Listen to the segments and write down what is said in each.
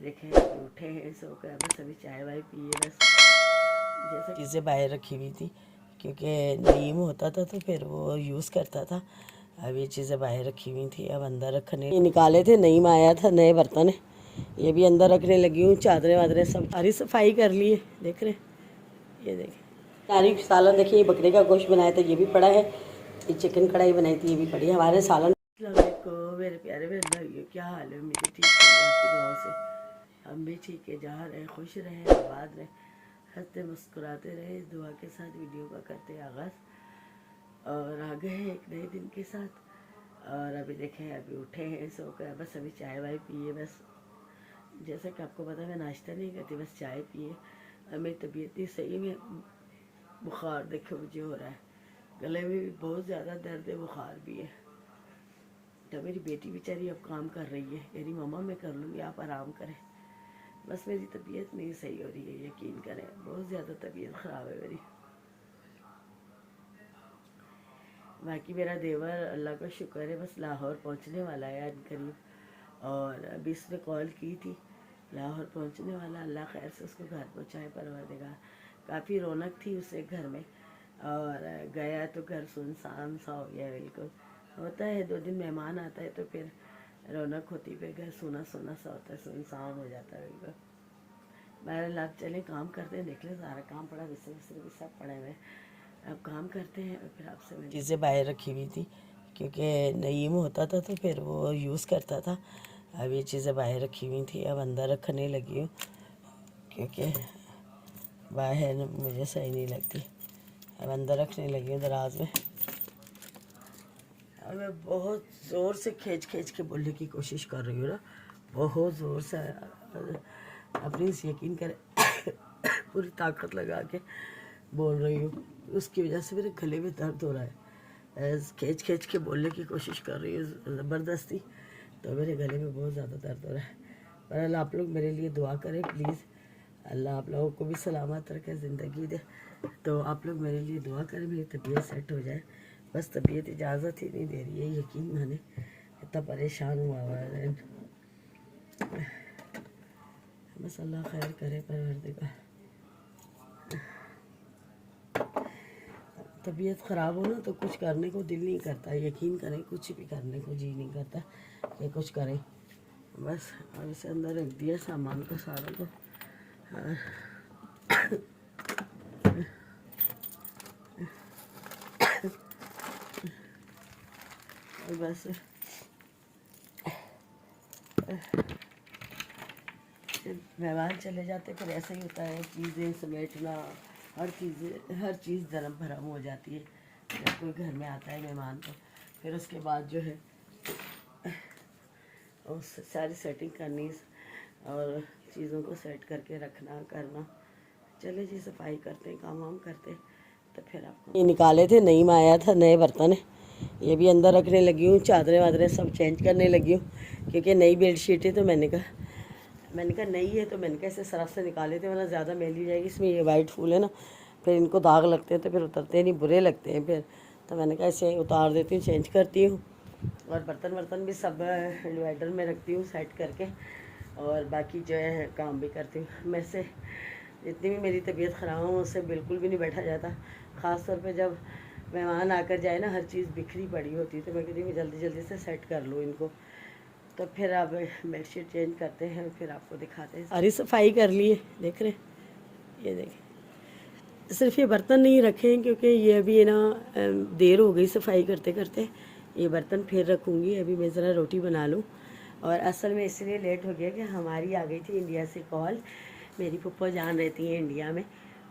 देखे उठे हैं सो कर बस अभी चाय वाय पिए बस जैसे चीज़ें बाहर रखी हुई थी क्योंकि नीम होता था तो फिर वो यूज़ करता था। अब ये चीज़ें बाहर रखी हुई थी, अब अंदर रखने ये निकाले थे, नीम आया था नए बर्तन, ये भी अंदर रखने लगी हूँ। चादरें वादरें सब सारी सफाई कर ली है, देख रहे ये देखें। सारी सालन देखिए, ये बकरे का गोश्त बनाया था ये भी पड़ा है, ये चिकन कढ़ाई बनाई थी ये भी पड़ी है। हमारे सालन मेरे प्यारे मेरे भाइयों, क्या हाल है? मेरी ठीक है आपकी दुआओं से, हम भी ठीक है, जहाँ रहे खुश रहे, आबाद रहे, हंसते मुस्कुराते रहे। इस दुआ के साथ वीडियो का करते आगाज़ और आ गए हैं एक नए दिन के साथ। और अभी देखें अभी उठे हैं सो कर बस अभी चाय वाय पिए बस। जैसा कि आपको पता है मैं नाश्ता नहीं करती, बस चाय पिए। और मेरी तबीयत नहीं सही, में बुखार देखो मुझे हो रहा है, गले में भी बहुत ज़्यादा दर्द है, बुखार भी है। तो मेरी बेटी बेचारी अब काम कर रही है, मेरी मम्मा मैं कर लूँगी आप आराम करें। बस मेरी तबीयत नहीं सही हो रही है, यकीन करें बहुत ज़्यादा तबीयत ख़राब है मेरी। बाकी मेरा देवर अल्लाह का शुक्र है बस लाहौर पहुंचने वाला है आज करीब, और अभी इसने कॉल की थी लाहौर पहुंचने वाला, अल्लाह खैर से उसको घर पहुंचाए परवरदिगार। काफ़ी रौनक थी उसे घर में, और गया तो घर सुनसान सा हो गया बिल्कुल। होता है 2 दिन मेहमान आता है तो फिर रौनक होती, फिर घर सोना सोना सा होता है, सुनसान हो जाता है बिल्कुल। बहरहाल आप चले काम करते हैं, देख लें सारा काम पड़ा, बिस्तर बिस्तर भी सब पड़े हुए, अब काम करते हैं और फिर आपसे मैं चीज़ें बाहर रखी हुई थी क्योंकि नईम होता था तो फिर वो यूज़ करता था। अब ये चीज़ें बाहर रखी हुई थी, अब अंदर रखने लगी हूँ क्योंकि बाहर मुझे सही नहीं लगती। अब अंदर रखने लगी हूँ दराज में। अब मैं बहुत ज़ोर से खींच खींच के बोलने की कोशिश कर रही हूँ ना, बहुत ज़ोर से, अपनी यकीन करें पूरी ताकत लगा के बोल रही हूँ, उसकी वजह से मेरे गले में दर्द हो रहा है। खींच खींच के बोलने की कोशिश कर रही हूँ ज़बरदस्ती, तो मेरे गले में बहुत ज़्यादा दर्द हो रहा है। पर आप लोग मेरे लिए दुआ करें प्लीज़, अल्लाह आप लोगों को भी सलामत रखे, ज़िंदगी दे। तो आप लोग मेरे लिए दुआ करें, मेरी तबीयत सेट हो जाए। बस तबीयत इजाज़त ही नहीं दे रही है, यकीन माने इतना परेशान हुआ हुआ है। बस अल्लाह खैर करे परवरदिगार। तबीयत ख़राब हो ना तो कुछ करने को दिल नहीं करता, यकीन करें कुछ भी करने को जी नहीं करता कि कुछ करें। बस अब इसे अंदर रख दिया सामान को सारा को, और बस मेहमान चले जाते फिर ऐसा ही होता है, चीज़ें समेटना, हर चीज़ धर्म भरम हो जाती है जब कोई घर में आता है मेहमान। तो फिर उसके बाद जो है उस सारी सेटिंग करनी और चीज़ों को सेट करके रखना करना। चले जी सफाई करते हैं, काम वाम करते, तो फिर आपको ये निकाले थे, नईम आया था नए बर्तन, ये भी अंदर रखने लगी हूँ। चादरें वादरें सब चेंज करने लगी हूँ क्योंकि नई बेडशीट है, तो मैंने कहा नई है तो मैंने कहा इसे सरफ से निकाले थे वरना ज़्यादा मैली जाएगी। इसमें ये वाइट फूल है ना, फिर इनको दाग लगते हैं तो फिर उतरते नहीं, बुरे लगते हैं फिर, तो मैंने कहा इसे उतार देती हूँ, चेंज करती हूँ। और बर्तन वर्तन भी सब डिवाइडर में रखती हूँ सेट करके, और बाकी जो है काम भी करती हूँ। मैं से जितनी भी मेरी तबीयत ख़राब हो उससे बिल्कुल भी नहीं बैठा जाता, ख़ास तौर पे जब मेहमान आकर जाए ना, हर चीज़ बिखरी पड़ी होती है, तो मैं कहती हूँ जल्दी जल्दी से सेट कर लूँ इनको। तो फिर अब बेडशीट चेंज करते हैं, फिर आपको दिखाते हैं। सारी सफाई कर ली है, देख रहे हैं ये देखें। सिर्फ ये बर्तन नहीं रखे हैं क्योंकि ये अभी ना देर हो गई सफाई करते करते, ये बर्तन फिर रखूँगी। अभी मैं ज़रा रोटी बना लूँ, और असल में इसलिए लेट हो गया कि हमारी आ गई थी इंडिया से कॉल। मेरी फुप्पो जान रहती हैं इंडिया में,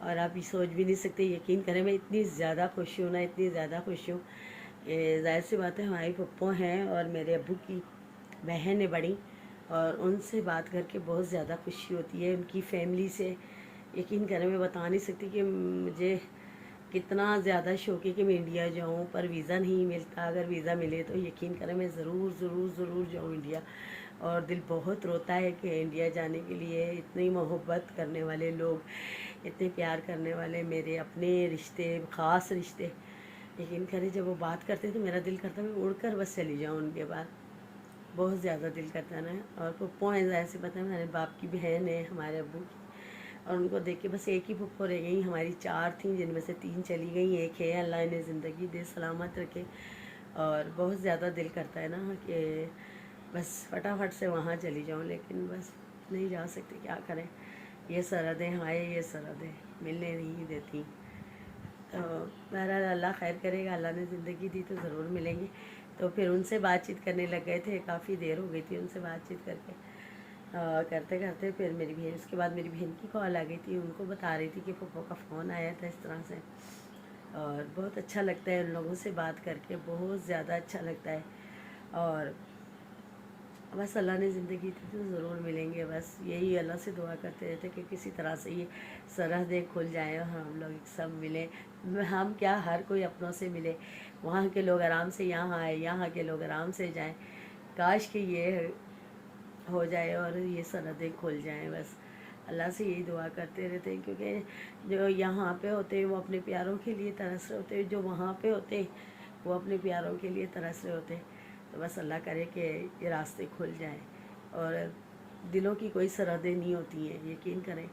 और आप ये सोच भी नहीं सकते, यकीन करें मैं इतनी ज़्यादा खुश हूँ ना, इतनी ज़्यादा खुश हूँ। जाहिर सी बात है हमारी फुप्पो हैं और मेरे अब्बू की बहन है बड़ी, और उनसे बात करके बहुत ज़्यादा खुशी होती है, उनकी फैमिली से। यकीन करें मैं बता नहीं सकती कि मुझे कितना ज़्यादा शौक है कि मैं इंडिया जाऊँ, पर वीज़ा नहीं मिलता। अगर वीज़ा मिले तो यकीन करें मैं ज़रूर ज़रूर ज़रूर जाऊँ इंडिया। और दिल बहुत रोता है कि इंडिया जाने के लिए, इतनी मोहब्बत करने वाले लोग, इतने प्यार करने वाले मेरे अपने रिश्ते, ख़ास रिश्ते, यकीन करें जब वो बात करते तो मेरा दिल करता मैं उड़कर बस चली जाऊँ उनके पास। बहुत ज़्यादा दिल करता है ना। और पुप्पो हैं, ऐसे पता है मेरे बाप की बहन है हमारे अब्बू की, और उनको देख के बस एक ही पुप्पो रह गई। हमारी 4 थी जिनमें से 3 चली गई, एक है, अल्लाह ने ज़िंदगी दे सलामत रखे। और बहुत ज़्यादा दिल करता है ना कि बस फटाफट से वहाँ चली जाऊँ, लेकिन बस नहीं जा सकती, क्या करें। ये सरहदें हाय, ये सरहदें मिलने नहीं देती। तो बहरहाल अल्लाह खैर करेगा, अल्लाह ने ज़िंदगी दी तो ज़रूर मिलेंगे। तो फिर उनसे बातचीत करने लग गए थे, काफ़ी देर हो गई थी उनसे बातचीत करके। करते करते फिर मेरी बहन, उसके बाद मेरी बहन की कॉल आ गई थी, उनको बता रही थी कि पप्पो का फ़ोन आया था इस तरह से। और बहुत अच्छा लगता है उन लोगों से बात करके, बहुत ज़्यादा अच्छा लगता है। और बस अल्लाह ने ज़िंदगी दी तो ज़रूर मिलेंगे, बस यही अल्लाह से दुआ करते रहते कि किसी तरह से ये सरहदें खुल जाएँ और हम लोग सब मिलें। हम क्या, हर कोई अपनों से मिले, वहाँ के लोग आराम से यहाँ आए, यहाँ के लोग आराम से जाएं। काश कि ये हो जाए और ये सरहदें खुल जाएं। बस अल्लाह से यही दुआ करते रहते हैं, क्योंकि जो यहाँ पे होते हैं वो अपने प्यारों के लिए तरस रहे होते हैं, जो वहाँ पे होते हैं वो अपने प्यारों के लिए तरस रहे होते हैं। तो बस अल्लाह करे कि ये रास्ते खुल जाएं। और दिलों की कोई सरहदें नहीं होती हैं, यकीन करें।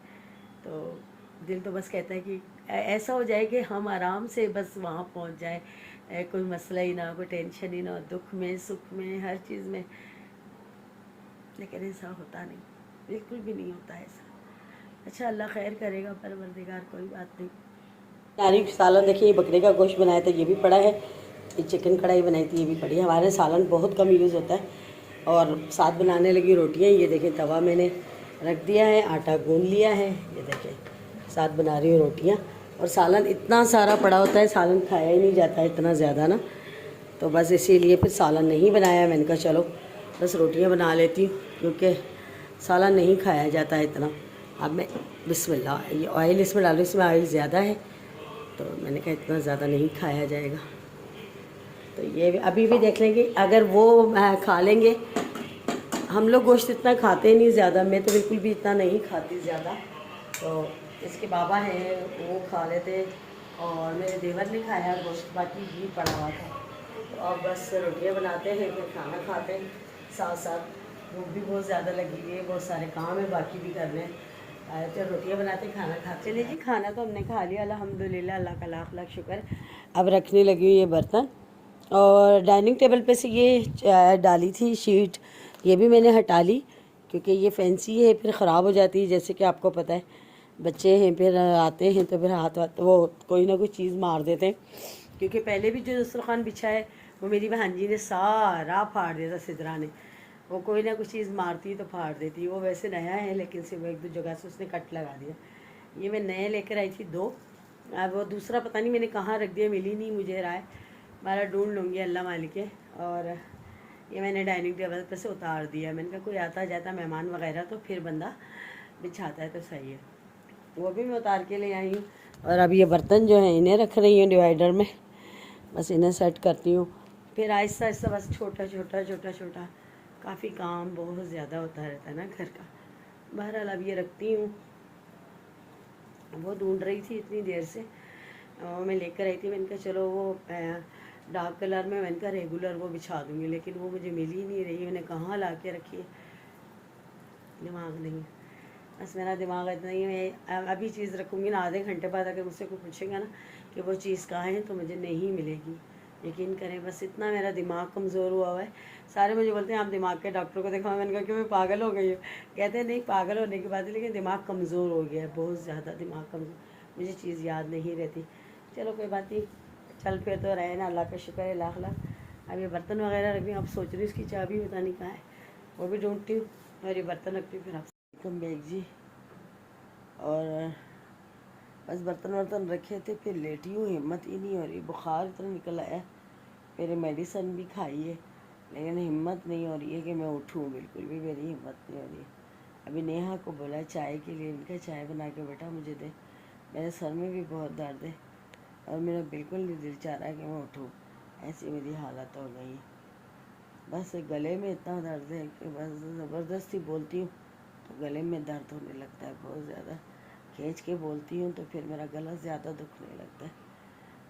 तो दिल तो बस कहता है कि ऐसा हो जाए कि हम आराम से बस वहाँ पहुँच जाए, कोई मसला ही ना, कोई टेंशन ही ना, दुख में सुख में हर चीज़ में। लेकिन ऐसा होता नहीं, बिल्कुल भी नहीं होता ऐसा। अच्छा, अल्लाह खैर करेगा परवरदिगार, कोई बात नहीं। नारियल सालन देखिए, ये बकरे का गोश्त बनाया था, ये भी पड़ा है। ये चिकन कढ़ाई बनाई थी, ये भी पड़ी है। हमारे सालन बहुत कम यूज़ होता है। और साथ बनाने लगी रोटियाँ, ये देखें तवा मैंने रख दिया है, आटा गूंद लिया है, ये देखें साथ बना रही हूँ रोटियाँ। और सालन इतना सारा पड़ा होता है, सालन खाया ही नहीं जाता है इतना ज़्यादा ना, तो बस इसीलिए फिर सालन नहीं बनाया। मैंने कहा चलो बस रोटियाँ बना लेती हूँ, क्योंकि सालन नहीं खाया जाता है इतना। अब मैं बिस्मिल्लाह, ये ऑयल इसमें डालूँ, इसमें ऑयल ज़्यादा है, तो मैंने कहा इतना ज़्यादा नहीं खाया जाएगा। तो ये अभी भी देख लेंगे, अगर वो खा लेंगे। हम लोग गोश्त इतना खाते नहीं ज़्यादा, मैं तो बिल्कुल भी इतना नहीं खाती ज़्यादा। तो इसके बाबा हैं वो खा लेते, और मेरे देवर ने खाया गोश्त, बाकी घी पड़ा हुआ था। तो अब बस रोटियाँ बनाते हैं, फिर खाना खाते हैं साथ साथ। भूख भी बहुत ज़्यादा लगी हुई है, बहुत सारे काम है बाकी भी करने हैं। तो रोटियाँ बनाते खाना खाते। चलिए जी, खाना तो हमने खा लिया अल्हम्दुलिल्लाह, अल्लाह का लाख लाख शुक्र। अब रखने लगी हुई ये बर्तन, और डाइनिंग टेबल पे से ये डाली थी शीट, ये भी मैंने हटा ली, क्योंकि ये फैंसी है, फिर ख़राब हो जाती है। जैसे कि आपको पता है बच्चे हैं, फिर आते हैं तो फिर हाथ वो कोई ना कोई चीज़ मार देते हैं। क्योंकि पहले भी जो दस्तरखान बिछा है वो मेरी बहन जी ने सारा फाड़ दिया था, सिदरा ने। वो कोई ना कुछ चीज़ मारती तो फाड़ देती। वो वैसे नया है, लेकिन सिर्फ एक दो जगह से उसने कट लगा दिया। ये मैं नए लेकर आई थी 2। अब वो दूसरा पता नहीं मैंने कहाँ रख दिया, मिली नहीं मुझे राय, मारा ढूंढ लूँगी, अल्लाह मालिक है। और ये मैंने डाइनिंग टेबल पर से उतार दिया। मैंने कहा कोई आता जाता मेहमान वगैरह तो फिर बंदा बिछाता है तो सही है। वो भी मैं उतार के ले आई हूँ। और अब ये बर्तन जो हैं इन्हें रख रही हूँ डिवाइडर में, बस इन्हें सेट करती हूँ। फिर आहिस्ता आहिस्ता बस छोटा छोटा छोटा छोटा, काफ़ी काम बहुत ज़्यादा होता रहता है ना घर का। बहरहाल अब ये रखती हूँ। वो ढूंढ रही थी इतनी देर से, मैं लेकर आई थी। मैंने कहा चलो वो डार्क कलर में, मैंने कहा रेगुलर वो बिछा दूँगी, लेकिन वो मुझे मिल ही नहीं रही। मैंने कहाँ ला के रखी है, दिमाग नहीं। बस मेरा दिमाग इतना ही, मैं अभी चीज़ रखूँगी ना, आधे घंटे बाद अगर मुझसे कोई पूछेगा ना कि वो चीज़ कहाँ है, तो मुझे नहीं मिलेगी, यकीन करें। बस इतना मेरा दिमाग कमज़ोर हुआ हुआ है। सारे मुझे बोलते हैं आप दिमाग के डॉक्टर को दिखाओ। मैंने कहा कि मैं पागल हो गई हूँ। कहते हैं नहीं, पागल होने की बात है, लेकिन दिमाग कमज़ोर हो गया है, बहुत ज़्यादा दिमाग कमज़ोर, मुझे चीज़ याद नहीं रहती। चलो कोई बात नहीं, चल फिर तो रहे ना, अल्लाह का शुक्र है लाख लाख। अब ये बर्तन वगैरह रख रही हूँ। अब सोच रही हूँ इसकी चाबी पता नहीं कहाँ है, वो भी ढूंढती हूँ, और ये बर्तन रखती हूँ। फिर आप कम बैग जी, और बस बर्तन वर्तन रखे थे, फिर लेटी हूँ, हिम्मत ही नहीं हो रही, बुखार इतना निकल आया। मेरे मेडिसन भी खाई है, लेकिन हिम्मत नहीं हो रही है कि मैं उठूँ, बिल्कुल भी मेरी हिम्मत नहीं हो रही है। अभी नेहा को बोला चाय के लिए, इनका चाय बना के बेटा मुझे दे, मेरे सर में भी बहुत दर्द है, और मेरा बिल्कुल नहीं दिल चाह रहा है कि मैं उठूँ, ऐसी मेरी हालत हो गई। बस गले में इतना दर्द है कि बस ज़बरदस्ती बोलती हूँ तो गले में दर्द होने लगता है बहुत ज़्यादा। खींच के बोलती हूँ तो फिर मेरा गला ज़्यादा दुखने लगता है।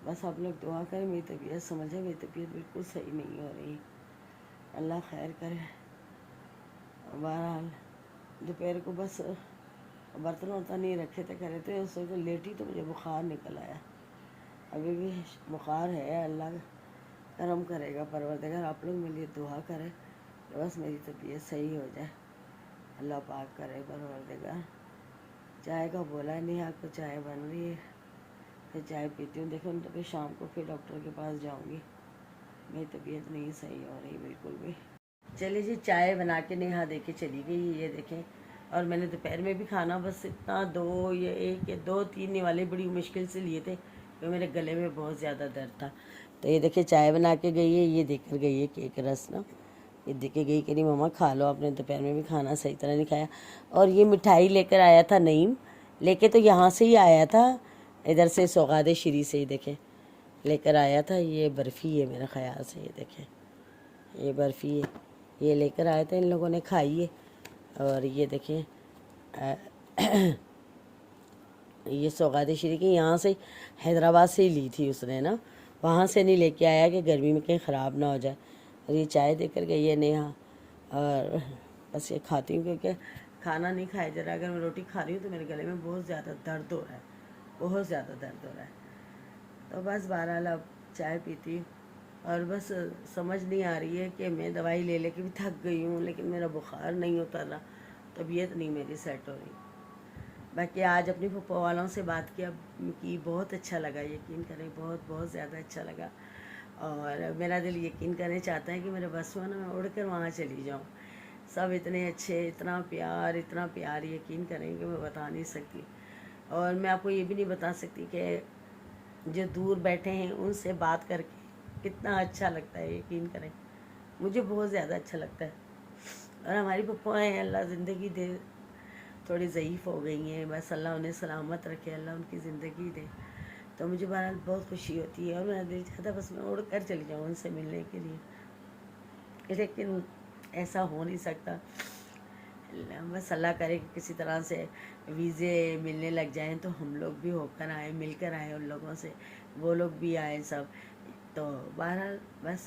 बस आप लोग दुआ करें, मेरी तबीयत समझें, मेरी तबीयत बिल्कुल सही नहीं हो रही। अल्लाह खैर करे। बहरहाल दोपहर को बस बर्तन वर्तन नहीं रखे थे करे थे, उससे तो लेटी तो मुझे बुखार निकल आया। अभी भी बुखार है। अल्लाह करम करेगा परवरदिगार। आप लोग मेरे लिए दुआ करें कि बस मेरी तबीयत सही हो जाए। अल्लाह पाक करे परवरदिगार। चाय का बोला है, नेहा को चाय बन रही है, फिर चाय पीती हूँ। देखो तो फिर शाम को फिर डॉक्टर के पास जाऊँगी। मेरी तबीयत नहीं सही हो रही बिल्कुल भी। चलिए जी, चाय बना के नेहा दे के चली गई, ये देखें। और मैंने दोपहर में भी खाना बस इतना 2 या 1 या 2-3 वाले बड़ी मुश्किल से लिए थे, क्योंकि मेरे गले में बहुत ज़्यादा दर्द था। तो ये देखिए चाय बना के गई है, ये देकर गई है केक रस ना, ये दे के गई कि नहीं मम्मा खा लो, आपने दोपहर में भी खाना सही तरह नहीं खाया। और ये मिठाई लेकर आया था नईम, लेके तो यहाँ से ही आया था, इधर से सौगादे श्री से ही देखें लेकर आया था। ये बर्फ़ी है मेरे ख्याल से, ये देखें ये बर्फ़ी है, ये लेकर आए थे, इन लोगों ने खाई है। और ये देखें ये सौगात श्री की यहाँ से हैदराबाद से ही ली थी उसने ना, वहाँ से नहीं लेके आया कि गर्मी में कहीं ख़राब ना हो जाए। और ये चाय देकर गई है नेहा, और बस ये खाती हूँ क्योंकि खाना नहीं खाया जरा। अगर मैं रोटी खा रही हूँ तो मेरे गले में बहुत ज़्यादा दर्द हो रहा है, बहुत ज़्यादा दर्द हो रहा है। तो बस बहरहाल अब चाय पीती हूँ। और बस समझ नहीं आ रही है कि मैं दवाई ले लेके भी थक गई हूँ, लेकिन मेरा बुखार नहीं उतर रहा, तबीयत नहीं मेरी सेट हो रही। बाकी आज अपनी फूफा वालों से बात किया कि बहुत अच्छा लगा, यकीन करें बहुत बहुत ज़्यादा अच्छा लगा। और मेरा दिल यकीन करने चाहता है कि मेरे बस में ना मैं उड़ कर वहाँ चली जाऊँ। सब इतने अच्छे, इतना प्यार, यकीन करें कि मैं बता नहीं सकती। और मैं आपको ये भी नहीं बता सकती कि जो दूर बैठे हैं उनसे बात करके कितना अच्छा लगता है, यकीन करें मुझे बहुत ज़्यादा अच्छा लगता है। और हमारी पप्पा हैं, अल्लाह ज़िंदगी दे, थोड़ी ज़ईफ़ हो गई हैं, बस अल्लाह उन्हें सलामत रखे, अल्लाह उनकी ज़िंदगी दे। तो मुझे बहरहाल बहुत खुशी होती है और मेरा दिल चाहता बस मैं उड़ कर चली जाऊँ उनसे मिलने के लिए, लेकिन ऐसा हो नहीं सकता। बस अल्लाह करे कि किसी तरह से वीज़े मिलने लग जाएं तो हम लोग भी होकर आए, मिलकर आए उन लोगों से, वो लोग भी आए सब। तो बहरहाल बस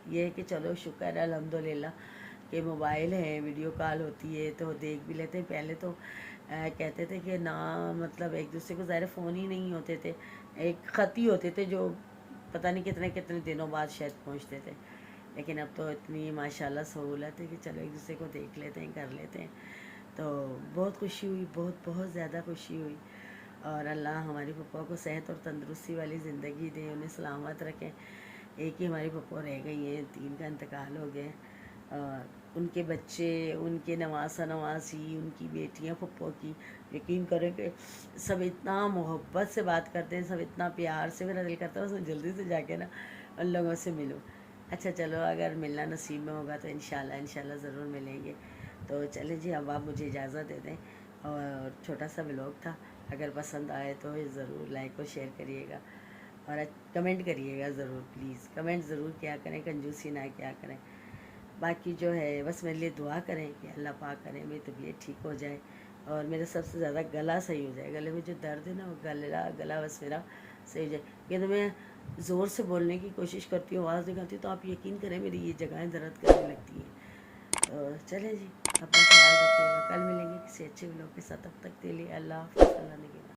ये है कि चलो शुक्र है अल्हम्दुलिल्लाह कि मोबाइल है, वीडियो कॉल होती है तो देख भी लेते हैं। पहले तो कहते थे कि ना, मतलब एक दूसरे को ज़ाहिर फ़ोन ही नहीं होते थे, एक ख़त ही होते थे जो पता नहीं कितने कितने दिनों बाद शायद पहुंचते थे। लेकिन अब तो इतनी माशाल्लाह सहूलत है कि चलो एक दूसरे को देख लेते हैं, कर लेते हैं। तो बहुत खुशी हुई, बहुत बहुत ज़्यादा खुशी हुई। और अल्लाह हमारी पप्पा को सेहत और तंदुरुस्ती वाली ज़िंदगी दे, उन्हें सलामत रखें। एक ही हमारी पप्पा रह गई हैं, 3 का इंतकाल हो गया। और उनके बच्चे, उनके नवासा नवासी, उनकी बेटियां पप्पो की, यकीन करें कि सब इतना मोहब्बत से बात करते हैं, सब इतना प्यार से, मेरा दिल करता है उसमें जल्दी से जाके ना उन लोगों से मिलूं। अच्छा चलो, अगर मिलना नसीब में होगा तो इंशाल्लाह ज़रूर मिलेंगे। तो चलें जी, अब आप मुझे इजाज़त दे दें। और छोटा सा व्लॉग था, अगर पसंद आए तो ज़रूर लाइक और शेयर करिएगा और कमेंट करिएगा ज़रूर, प्लीज़ कमेंट ज़रूर किया करें, कंजूसी ना क्या करें। बाकी जो है बस मेरे लिए दुआ करें कि अल्लाह पाक करें मेरी तबीयत ठीक हो जाए और मेरा सबसे ज़्यादा गला सही हो जाए। गले में जो दर्द है ना, वो गला बस मेरा सही हो जाए। क्योंकि मैं ज़ोर से बोलने की कोशिश करती हूँ, आवाज़ निकालती हूँ, तो आप यकीन करें मेरी ये जगहें दर्द करने लगती हैं। तो चलें जी, अपना ख्याल रखिएगा, कल मिलेंगे किसी अच्छे व्लॉग के साथ। तब तक के लिए अल्लाह हाफ़िज़।